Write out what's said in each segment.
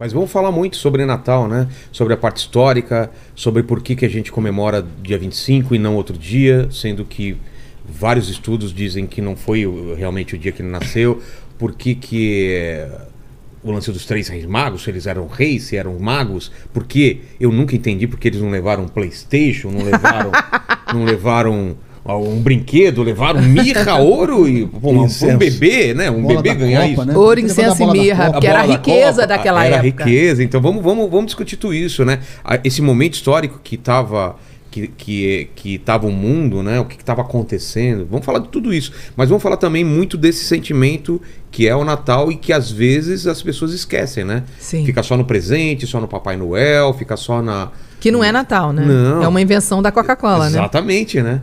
Mas vamos falar muito sobre Natal, né? Sobre a parte histórica, sobre por que a gente comemora dia 25 e não outro dia, sendo que vários estudos dizem que não foi realmente o dia que ele nasceu. Por que o lance dos 3 reis magos, se eles eram reis, se eram magos? Porque eu nunca entendi porque eles não levaram um PlayStation, não levaram um brinquedo, levaram mirra, ouro e um bebê, né? Um bebê ganhar isso. Né? Ouro, incenso e mirra, porque era a riqueza daquela época. Era riqueza, então vamos discutir tudo isso, né? Esse momento histórico que estava o mundo, né? O que estava acontecendo. Vamos falar de tudo isso, mas vamos falar também muito desse sentimento que é o Natal e que às vezes as pessoas esquecem, né? Sim. Fica só no presente, só no Papai Noel, fica só na... Que não é Natal, né? Não. É uma invenção da Coca-Cola, né? Exatamente, né?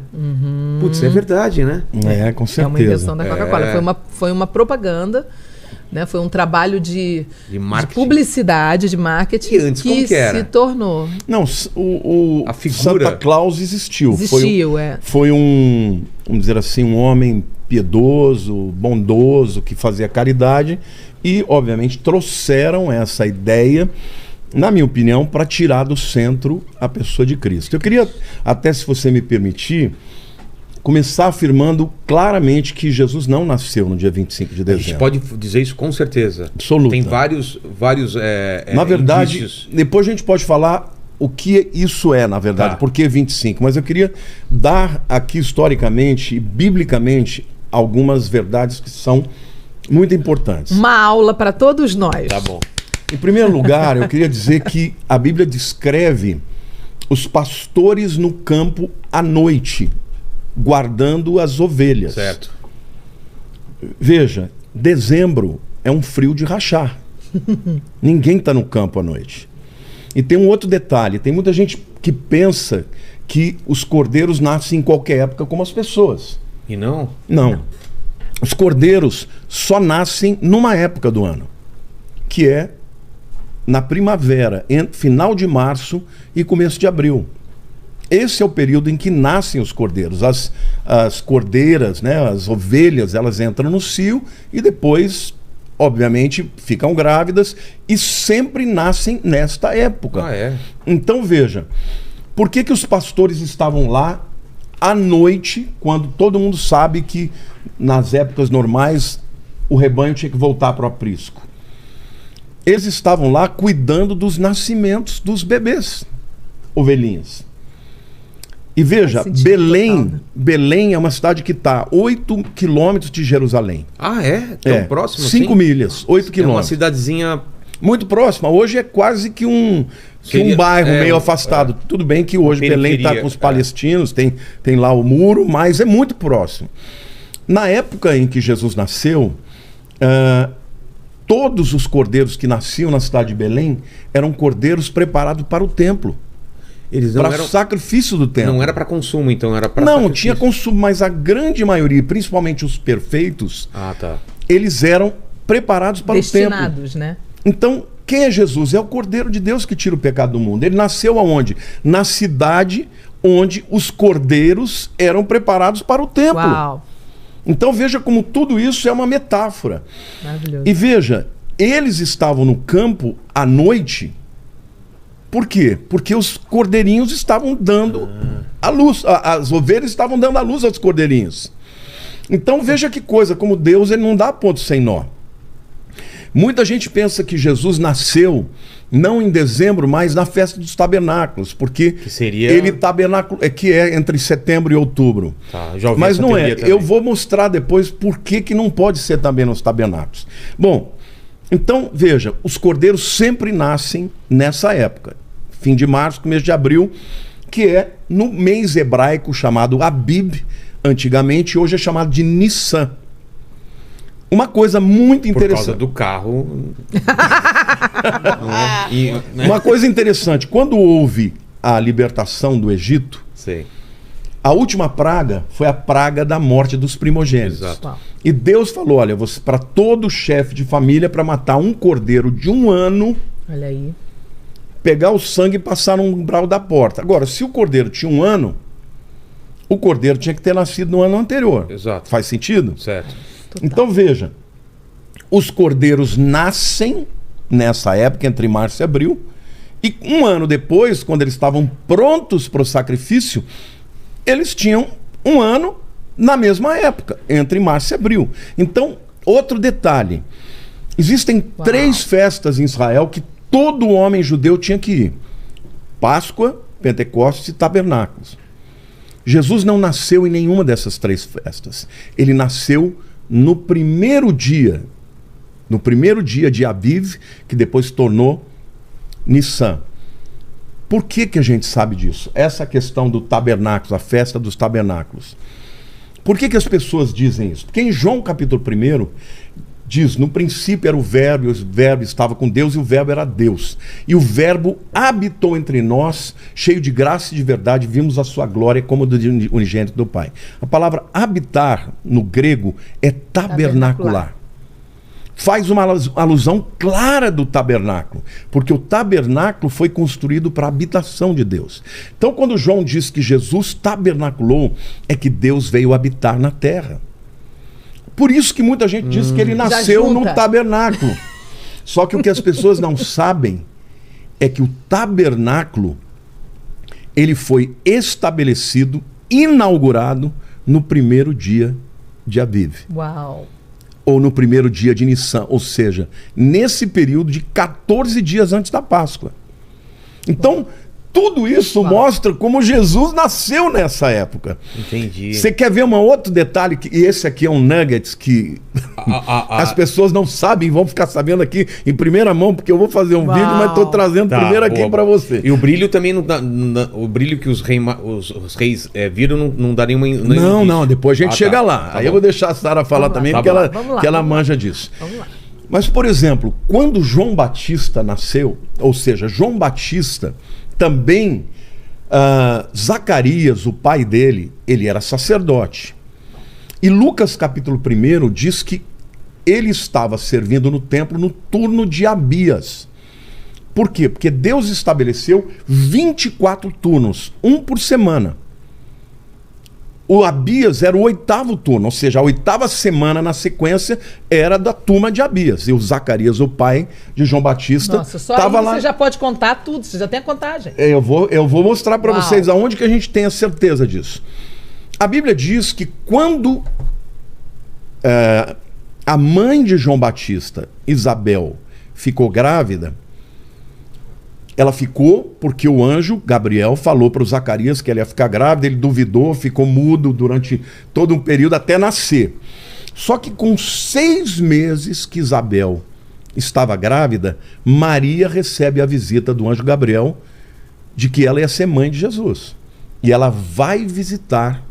Putz, é verdade, né? É, com certeza. É uma invenção da Coca-Cola. Foi uma propaganda, né? Foi um trabalho de publicidade, de marketing. E antes, como que era? Se tornou. Não, a figura... Santa Claus existiu. Foi vamos dizer assim, um homem piedoso, bondoso, que fazia caridade e, obviamente, trouxeram essa ideia, na minha opinião, para tirar do centro a pessoa de Cristo. Eu queria, até se você me permitir, começar afirmando claramente que Jesus não nasceu no dia 25 de dezembro. A gente pode dizer isso com certeza. Absoluta. Tem vários na verdade, indícios. Depois a gente pode falar o que isso é, na verdade, por que 25. Mas eu queria dar aqui historicamente e biblicamente algumas verdades que são muito importantes. Uma aula para todos nós. Tá bom. Em primeiro lugar, eu queria dizer que a Bíblia descreve os pastores no campo à noite, guardando as ovelhas. Certo. Veja, dezembro é um frio de rachar. Ninguém está no campo à noite. E tem um outro detalhe, tem muita gente que pensa que os cordeiros nascem em qualquer época como as pessoas. E não? Não. Os cordeiros só nascem numa época do ano, que é na primavera, final de março e começo de abril. Esse é o período em que nascem os cordeiros. As cordeiras, né, as ovelhas, elas entram no cio e depois, obviamente, ficam grávidas e sempre nascem nesta época. Ah, é? Então, veja, por que os pastores estavam lá à noite, quando todo mundo sabe que nas épocas normais o rebanho tinha que voltar para o aprisco? Eles estavam lá cuidando dos nascimentos dos bebês, ovelhinhas. E veja, Belém é uma cidade que está 8 quilômetros de Jerusalém. Ah, é? Tão próximo 5 assim? milhas, 8 quilômetros. É uma cidadezinha... Muito próxima. Hoje é quase que um bairro meio afastado. Tudo bem que hoje Belém está com os palestinos, tem lá o muro, mas é muito próximo. Na época em que Jesus nasceu, todos os cordeiros que nasciam na cidade de Belém eram cordeiros preparados para o templo. Eles não para o sacrifício do templo. Não era para consumo, então era para Não, tinha consumo, mas a grande maioria, principalmente os perfeitos, eles eram preparados para o templo. Destinados, né? Então, quem é Jesus? É o Cordeiro de Deus que tira o pecado do mundo. Ele nasceu aonde? Na cidade onde os cordeiros eram preparados para o templo. Uau. Então veja como tudo isso é uma metáfora. Maravilhoso. E veja, eles estavam no campo à noite. Por quê? Porque os cordeirinhos estavam dando a luz. As ovelhas estavam dando a luz aos cordeirinhos. Então veja que coisa, como Deus ele não dá ponto sem nó. Muita gente pensa que Jesus nasceu não em dezembro, mas na festa dos tabernáculos, porque ele tabernáculo que é entre setembro e outubro. Mas não é. Eu vou mostrar depois por que não pode ser também nos tabernáculos. Bom, então veja, os cordeiros sempre nascem nessa época, fim de março, começo de abril, que é no mês hebraico chamado Abib, antigamente, hoje é chamado de Nissan. Uma coisa muito interessante. Por causa do carro. Uma coisa interessante. Quando houve a libertação do Egito, a última praga foi a praga da morte dos primogênitos. Exato. E Deus falou, olha, para todo chefe de família, para matar um cordeiro de 1 ano, olha aí, pegar o sangue e passar no umbral da porta. Agora, se o cordeiro tinha 1 ano, o cordeiro tinha que ter nascido no ano anterior. Exato. Faz sentido? Certo. Total. Então veja, os cordeiros nascem nessa época, entre março e abril. E um ano depois, quando eles estavam prontos para o sacrifício, eles tinham um ano na mesma época, entre março e abril. Então, outro detalhe. Existem 3 festas em Israel que todo homem judeu tinha que ir. Páscoa, Pentecostes e Tabernáculos. Jesus não nasceu em nenhuma dessas 3 festas. Ele nasceu no primeiro dia de Aviv, que depois se tornou Nissan. Por que a gente sabe disso? Essa questão do tabernáculo, a festa dos tabernáculos. Por que as pessoas dizem isso? Porque em João capítulo 1 diz, no princípio era o Verbo estava com Deus e o Verbo era Deus. E o Verbo habitou entre nós, cheio de graça e de verdade, vimos a sua glória como do unigênito do Pai. A palavra habitar, no grego, é tabernacular. Faz uma alusão clara do tabernáculo, porque o tabernáculo foi construído para a habitação de Deus. Então, quando João diz que Jesus tabernaculou, é que Deus veio habitar na terra. Por isso que muita gente diz que ele nasceu no tabernáculo. Só que o que as pessoas não sabem é que o tabernáculo ele foi estabelecido, inaugurado no primeiro dia de Aviv. Uau! Ou no primeiro dia de Nissan, ou seja, nesse período de 14 dias antes da Páscoa. Então, tudo isso mostra como Jesus nasceu nessa época. Entendi. Você quer ver um outro detalhe? E esse aqui é um nuggets que as pessoas não sabem, vão ficar sabendo aqui em primeira mão, porque eu vou fazer um vídeo, mas estou trazendo primeiro aqui para você. E o brilho também não dá, o brilho que os reis viram não dá nenhuma... Não, depois a gente chega lá. Aí eu vou deixar a Sara falar também, porque ela manja disso. Vamos lá. Mas, por exemplo, quando João Batista nasceu, ou seja, João Batista... Também Zacarias, o pai dele, ele era sacerdote. E Lucas capítulo 1 diz que ele estava servindo no templo no turno de Abias. Por quê? Porque Deus estabeleceu 24 turnos, um por semana. O Abias era o 8º turno, ou seja, a 8ª semana na sequência era da turma de Abias. E o Zacarias, o pai de João Batista, estava lá. Você já pode contar tudo, você já tem a contagem. Eu vou mostrar para vocês aonde que a gente tem a certeza disso. A Bíblia diz que quando a mãe de João Batista, Isabel, ficou grávida, ela ficou porque o anjo Gabriel falou para o Zacarias que ela ia ficar grávida, ele duvidou, ficou mudo durante todo um período até nascer. Só que com 6 meses que Isabel estava grávida, Maria recebe a visita do anjo Gabriel de que ela ia ser mãe de Jesus. E ela vai visitar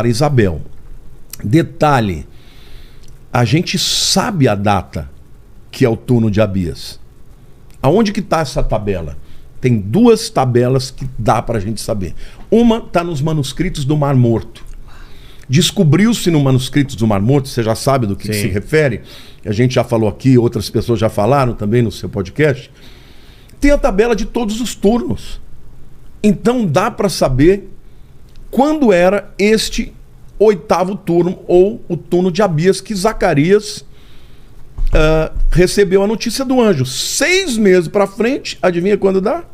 Isabel. Detalhe, a gente sabe a data que é o turno de Abias. Aonde que está essa tabela? Tem 2 tabelas que dá para a gente saber. Uma está nos manuscritos do Mar Morto. Descobriu-se no manuscritos do Mar Morto, você já sabe do que se refere, a gente já falou aqui, outras pessoas já falaram também no seu podcast. Tem a tabela de todos os turnos. Então dá para saber quando era este 8º turno, ou o turno de Abias, que Zacarias recebeu a notícia do anjo. 6 meses para frente, adivinha quando dá?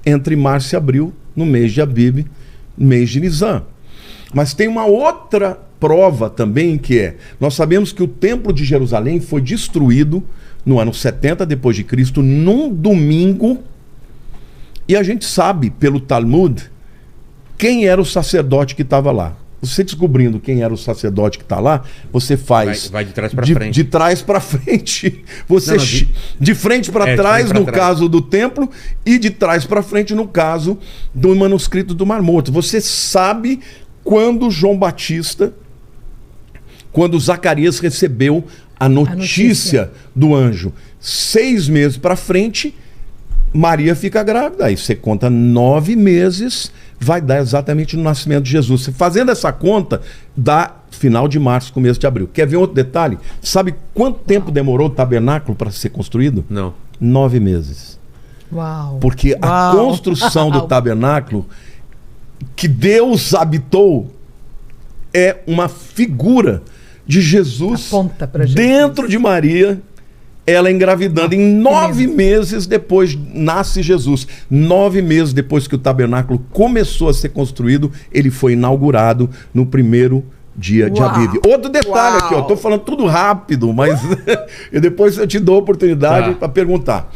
Entre março e abril, no mês de Aviv, mês de Nisan. Mas tem uma outra prova também, que é, nós sabemos que o templo de Jerusalém foi destruído no ano 70 depois de Cristo, num domingo, e a gente sabe pelo Talmud quem era o sacerdote que estava lá. Você descobrindo quem era o sacerdote que está lá, você faz... Vai de trás para frente. De trás para frente. Você de frente para trás, no caso do templo, e de trás para frente, no caso do manuscrito do Mar Morto. Você sabe quando João Batista, quando Zacarias recebeu a notícia do anjo. 6 meses para frente, Maria fica grávida. Aí você conta 9 meses... vai dar exatamente no nascimento de Jesus. Fazendo essa conta, dá final de março, começo de abril. Quer ver outro detalhe? Sabe quanto tempo demorou o tabernáculo para ser construído? Não. 9 meses. Uau. Porque a construção do tabernáculo, que Deus habitou, é uma figura de Jesus dentro de Maria, ela engravidando. Em 9 meses depois nasce Jesus. 9 meses depois que o tabernáculo começou a ser construído, ele foi inaugurado no primeiro dia de Aviv. Outro detalhe aqui, ó, tô falando tudo rápido, mas e depois eu te dou a oportunidade para perguntar.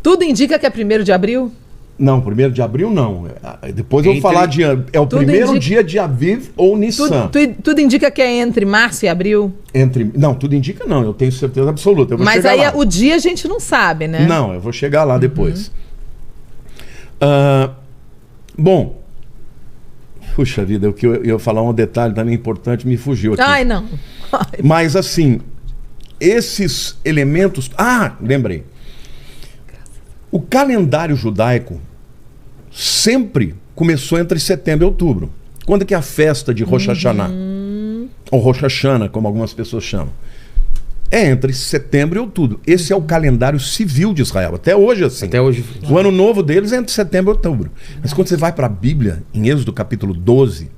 Tudo indica que é 1º de abril? Não, 1º de abril não. Depois eu vou falar de... É o primeiro dia de Aviv ou Nissan. Tudo indica que é entre março e abril? Não, tudo indica não. Eu tenho certeza absoluta. Eu vou Mas chegar aí lá. O dia a gente não sabe, né? Não, eu vou chegar lá depois. Bom, puxa vida, eu ia falar um detalhe também importante, me fugiu aqui. Ai, não. Mas assim, esses elementos... lembrei. O calendário judaico sempre começou entre setembro e outubro. Quando é que é a festa de Rosh Hashanah? Ou Rosh Hashanah, como algumas pessoas chamam. É entre setembro e outubro. Esse é o calendário civil de Israel. Até hoje, assim. Até hoje. O ano novo deles é entre setembro e outubro. Mas quando você vai para a Bíblia, em Êxodo capítulo 12,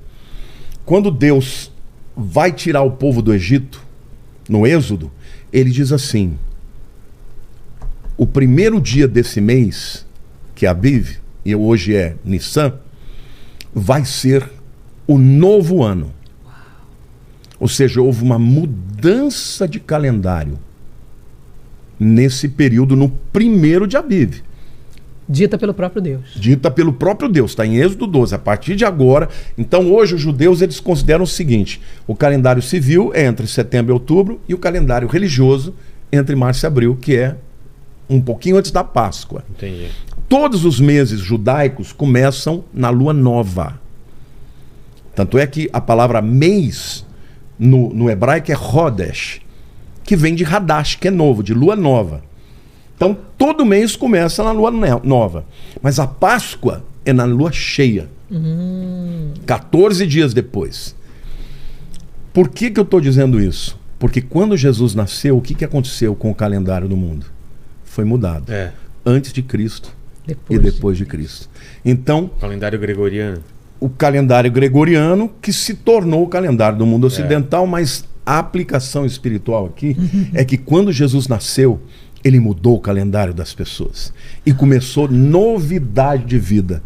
quando Deus vai tirar o povo do Egito, no Êxodo, ele diz assim: o primeiro dia desse mês, que é Aviv, e hoje é Nissan, vai ser o novo ano. Ou seja, houve uma mudança de calendário nesse período, no 1º de Aviv. Dita pelo próprio Deus. Dita pelo próprio Deus, está em Êxodo 12. A partir de agora, então hoje os judeus eles consideram o seguinte: o calendário civil é entre setembro e outubro e o calendário religioso entre março e abril, que é um pouquinho antes da Páscoa. Entendi. Todos os meses judaicos começam na lua nova. Tanto é que a palavra mês no hebraico é Chodesh, que vem de Hadash, que é novo, de lua nova. Então todo mês começa na lua nova. Mas a Páscoa é na lua cheia. 14 dias depois. Por que eu estou dizendo isso? Porque quando Jesus nasceu, o que aconteceu com o calendário do mundo? Foi mudado. Antes de Cristo e depois de Cristo. Então, calendário gregoriano. O calendário gregoriano que se tornou o calendário do mundo ocidental, mas a aplicação espiritual aqui é que quando Jesus nasceu, ele mudou o calendário das pessoas e começou novidade de vida.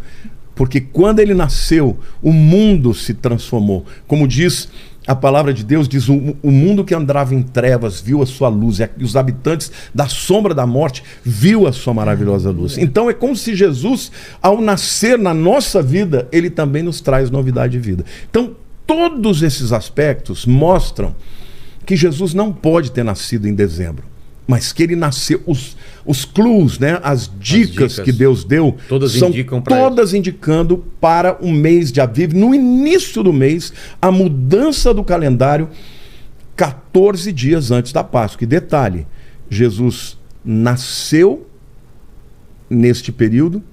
Porque quando ele nasceu, o mundo se transformou. Como diz a palavra de Deus, diz: o mundo que andava em trevas viu a sua luz, e os habitantes da sombra da morte viu a sua maravilhosa luz. Então é como se Jesus, ao nascer na nossa vida, ele também nos traz novidade de vida. Então todos esses aspectos mostram que Jesus não pode ter nascido em dezembro, mas que ele nasceu, os clues, né, as dicas que Deus deu, são todas indicando para o mês de Aviv, no início do mês, a mudança do calendário 14 dias antes da Páscoa. E detalhe, Jesus nasceu neste período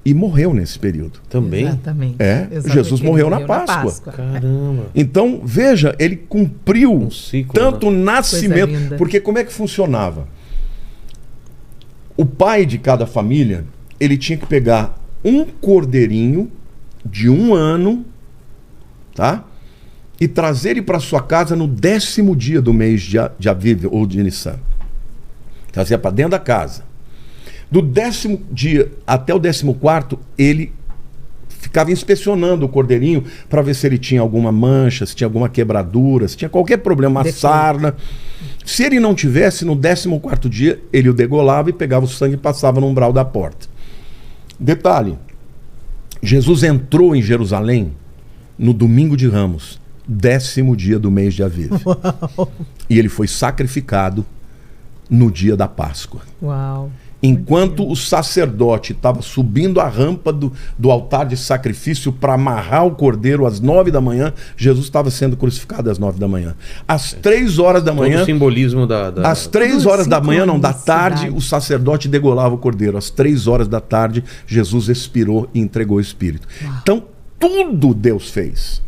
e morreu nesse período. Também? Exatamente. Jesus morreu na Páscoa. Caramba. Então, veja, ele cumpriu um ciclo, tanto o nascimento... Porque como é que funcionava? O pai de cada família, ele tinha que pegar um cordeirinho de 1 ano, tá? E trazer ele para sua casa no 10º dia do mês de Aviv ou de Nissan. Trazia para dentro da casa. Do 10º dia até o 14º, ele ficava inspecionando o cordeirinho para ver se ele tinha alguma mancha, se tinha alguma quebradura, se tinha qualquer problema, uma sarna. Se ele não tivesse, no 14º dia, ele o degolava e pegava o sangue e passava no umbral da porta. Detalhe, Jesus entrou em Jerusalém no domingo de Ramos, 10º dia do mês de Aviv. Uau. E ele foi sacrificado no dia da Páscoa. Uau. Enquanto o sacerdote estava subindo a rampa do altar de sacrifício para amarrar o cordeiro às 9 da manhã, Jesus estava sendo crucificado às 9 da manhã. Às 3 horas da manhã... Todo o simbolismo Às 3 horas da manhã, não, da tarde, o sacerdote degolava o cordeiro. Às 3 horas da tarde, Jesus expirou e entregou o Espírito. Uau. Então, tudo Deus fez,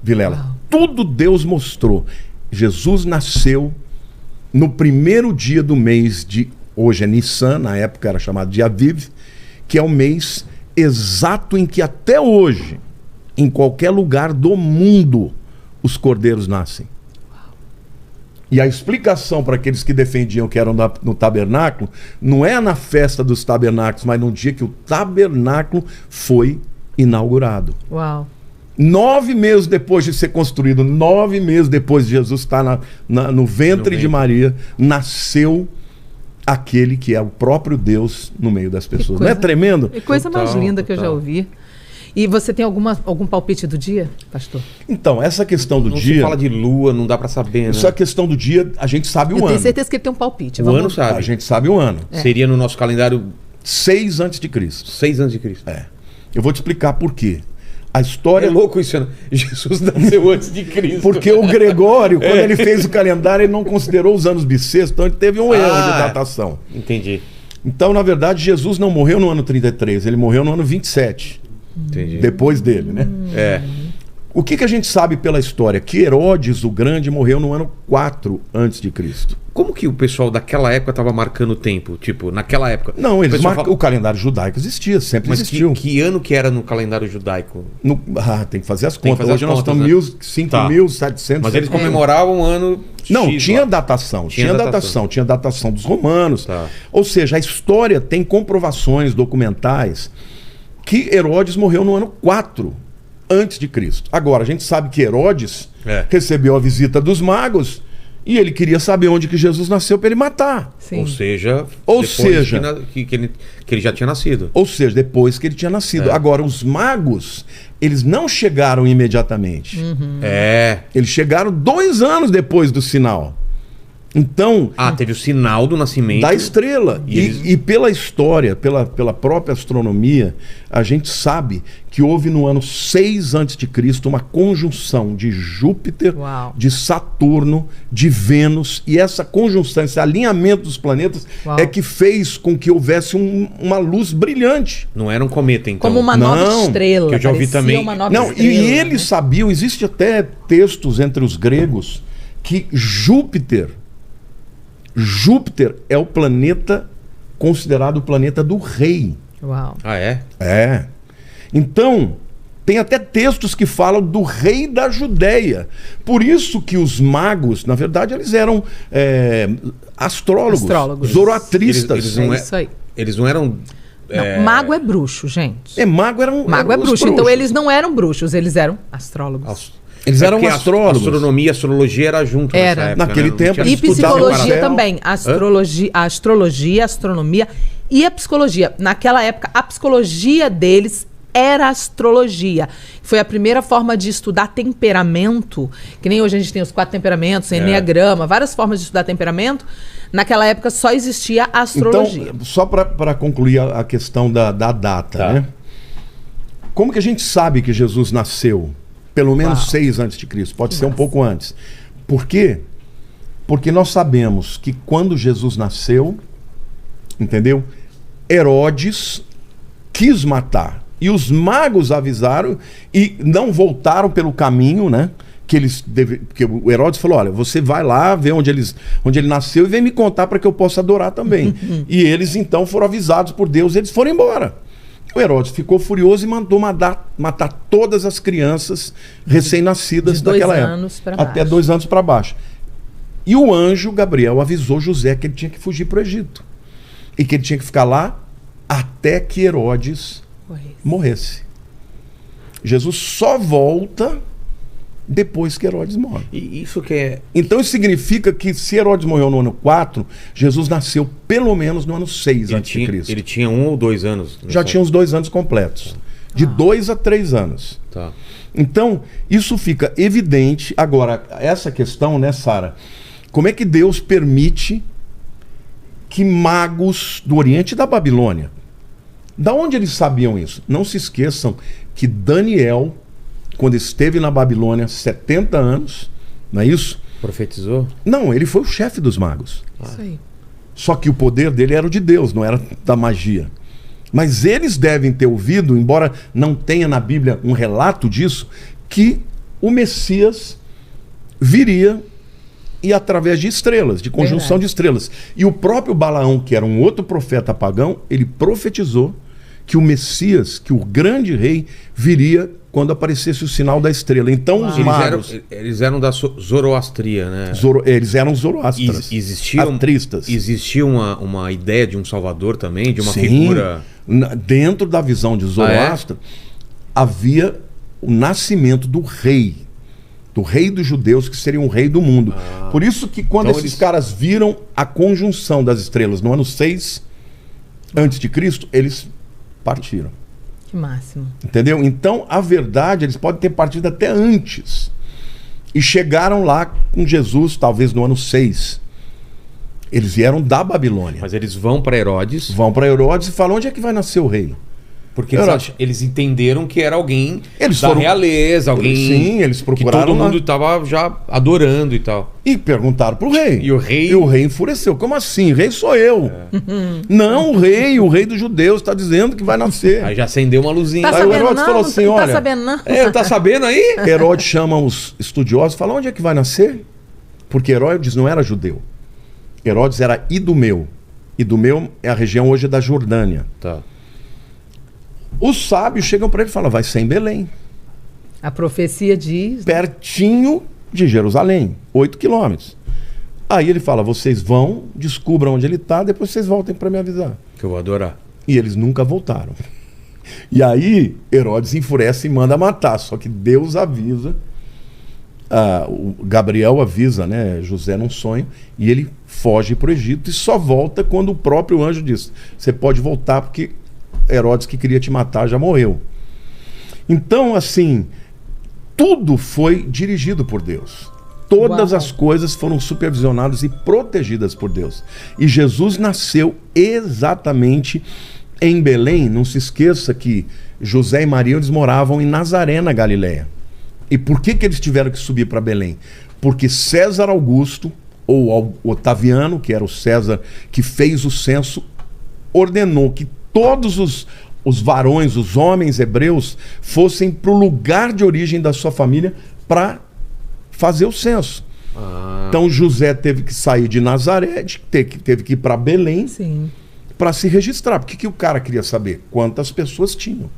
Vilela. Uau. Tudo Deus mostrou. Jesus nasceu no primeiro dia do mês de... Hoje é Nissan, na época era chamado de Aviv, que é o mês exato em que até hoje, em qualquer lugar do mundo, os cordeiros nascem. E a explicação para aqueles que defendiam que eram no tabernáculo, não é na festa dos tabernáculos, mas no dia que o tabernáculo foi inaugurado. Uau. 9 meses depois de ser construído, 9 meses depois de Jesus estar no ventre de Maria, nasceu aquele que é o próprio Deus no meio das pessoas. Não é tremendo? Que coisa mais linda que eu já ouvi. E você tem algum palpite do dia, pastor? Então, essa questão do dia... Não se fala de lua, não dá pra saber, né? Essa questão do dia, a gente sabe o ano. Eu tenho certeza que ele tem um palpite. O ano sabe. A gente sabe o ano. Seria no nosso calendário... 6 a.C. 6 a.C. É. Eu vou te explicar por quê. A história... É louco isso, né? Jesus nasceu antes de Cristo. Porque o Gregório, quando ele fez o calendário, ele não considerou os anos bissextos, então ele teve um erro de datação. Entendi. Então, na verdade, Jesus não morreu no ano 33, ele morreu no ano 27. Entendi. Depois dele, né? É. O que a gente sabe pela história? Que Herodes o Grande morreu no ano 4 a.C. Como que o pessoal daquela época estava marcando o tempo? Tipo, naquela época... Não, o calendário judaico existia, sempre existiu. Mas que ano que era no calendário judaico? Tem que fazer as contas. Hoje nós estamos 5.700. Mas eles comemoravam o ano X. Não, tinha datação. Tinha datação dos romanos. Tá. Ou seja, a história tem comprovações documentais que Herodes morreu no ano 4 antes de Cristo. Agora, a gente sabe que Herodes recebeu a visita dos magos e ele queria saber onde que Jesus nasceu para ele matar. Sim. Ou seja, que ele já tinha nascido. Ou seja, depois que ele tinha nascido. Agora, os magos, eles não chegaram imediatamente. Eles chegaram 2 anos depois do sinal. Então... teve o sinal do nascimento... Da estrela. E pela história, pela própria astronomia, a gente sabe que houve no ano 6 a.C. uma conjunção de Júpiter, de Saturno, de Vênus, e essa conjunção, esse alinhamento dos planetas é que fez com que houvesse uma luz brilhante. Não era um cometa, então. Como uma nova estrela. Que eu já ouvi também. E eles sabiam, existe até textos entre os gregos, que Júpiter é o planeta considerado o planeta do rei. Uau. É. Então, tem até textos que falam do rei da Judéia. Por isso que os magos, na verdade, eles eram astrólogos. Zoroatristas. Eles não eram... Não, mago é bruxo, gente. Mago é bruxo. Então eles não eram bruxos, eles eram astrólogos. Eles eram astrólogos. A astronomia e a astrologia era junto nessa época. Naquele tempo. E psicologia também. A astrologia, a astronomia e a psicologia. Naquela época, a psicologia deles era astrologia. Foi a primeira forma de estudar temperamento, que nem hoje a gente tem os 4 temperamentos, enneagrama, várias formas de estudar temperamento. Naquela época só existia a astrologia. Então, só para concluir a questão da data, né? Como que a gente sabe que Jesus nasceu? Pelo menos 6 a.C., pode ser um pouco antes. Por quê? Porque nós sabemos que quando Jesus nasceu, entendeu? Herodes quis matar. E os magos avisaram e não voltaram pelo caminho, né? Porque o Herodes falou, olha, você vai lá, vê onde ele nasceu e vem me contar para que eu possa adorar também. E eles então foram avisados por Deus e eles foram embora. O Herodes ficou furioso e mandou matar todas as crianças recém-nascidas daquela época. Até 2 anos para baixo. E o anjo Gabriel avisou José que ele tinha que fugir para o Egito. E que ele tinha que ficar lá até que Herodes morresse. Jesus só volta depois que Herodes morre. E isso que é... Então isso significa que se Herodes morreu no ano 4, Jesus nasceu pelo menos no ano 6 a.C. Ele tinha 1 ou 2 anos? Já tinha uns 2 anos completos. De 2 a 3 anos. Tá. Então, isso fica evidente. Agora, essa questão, né, Sara? Como é que Deus permite que magos do Oriente e da Babilônia... Da onde eles sabiam isso? Não se esqueçam que Daniel... quando esteve na Babilônia 70 anos, não é isso? Profetizou? Não, ele foi o chefe dos magos. Isso aí. Só que o poder dele era o de Deus, não era da magia. Mas eles devem ter ouvido, embora não tenha na Bíblia um relato disso, que o Messias viria e através de estrelas, de conjunção de estrelas. E o próprio Balaão, que era um outro profeta pagão, ele profetizou que o Messias, que o grande rei, viria quando aparecesse o sinal da estrela. Então os magos... Eles eram da Zoroastria, né? Eles eram zoroastras. Existia uma ideia de um salvador também, de uma Sim, figura... Dentro da visão de Zoroastro, havia o nascimento do rei dos judeus, que seria um rei do mundo. Por isso que quando então esses caras viram a conjunção das estrelas no ano 6 antes de Cristo, eles partiram. Que máximo. Entendeu? Então, a verdade, eles podem ter partido até antes. E chegaram lá com Jesus, talvez no ano 6. Eles vieram da Babilônia. Mas eles vão para Herodes. Vão para Herodes e falam, onde é que vai nascer o rei? Porque eles entenderam que era alguém da realeza, alguém sim, eles procuraram que todo mundo estava já adorando e tal. E perguntaram pro rei. E o rei enfureceu. Como assim? Rei sou eu. Não, o rei dos judeus está dizendo que vai nascer. Aí já acendeu uma luzinha. Aí o Herodes falou assim, olha... Tá sabendo não? Tá sabendo aí? Herodes chama os estudiosos e fala, onde é que vai nascer? Porque Herodes não era judeu. Herodes era Idumeu. Idumeu é a região hoje da Jordânia. Tá. Os sábios chegam para ele e falam, vai ser em Belém. A profecia diz... Pertinho de Jerusalém, 8 quilômetros. Aí ele fala, vocês vão, descubram onde ele está, depois vocês voltem para me avisar. Que eu vou adorar. E eles nunca voltaram. E aí Herodes enfurece e manda matar, só que Deus avisa, o Gabriel avisa, né, José num sonho, e ele foge para o Egito e só volta quando o próprio anjo diz, você pode voltar porque... Herodes, que queria te matar, já morreu. Então, assim, tudo foi dirigido por Deus. Todas as coisas foram supervisionadas e protegidas por Deus. E Jesus nasceu exatamente em Belém. Não se esqueça que José e Maria, eles moravam em Nazaré, na Galileia. E por que eles tiveram que subir para Belém? Porque César Augusto, ou Otaviano, que era o César que fez o censo, ordenou que todos os varões, os homens hebreus, fossem para o lugar de origem da sua família para fazer o censo. Então José teve que sair de Nazaré, teve que ir para Belém para se registrar. Porque que o cara queria saber? Quantas pessoas tinham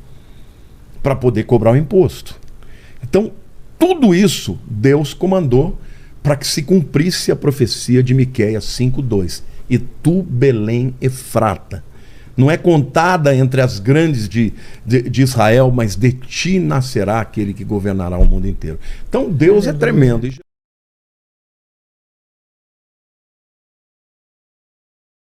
para poder cobrar o imposto. Então, tudo isso Deus comandou para que se cumprisse a profecia de Miqueias 5:2. E tu, Belém Efrata, não é contada entre as grandes de Israel, mas de ti nascerá aquele que governará o mundo inteiro. Então Deus é tremendo.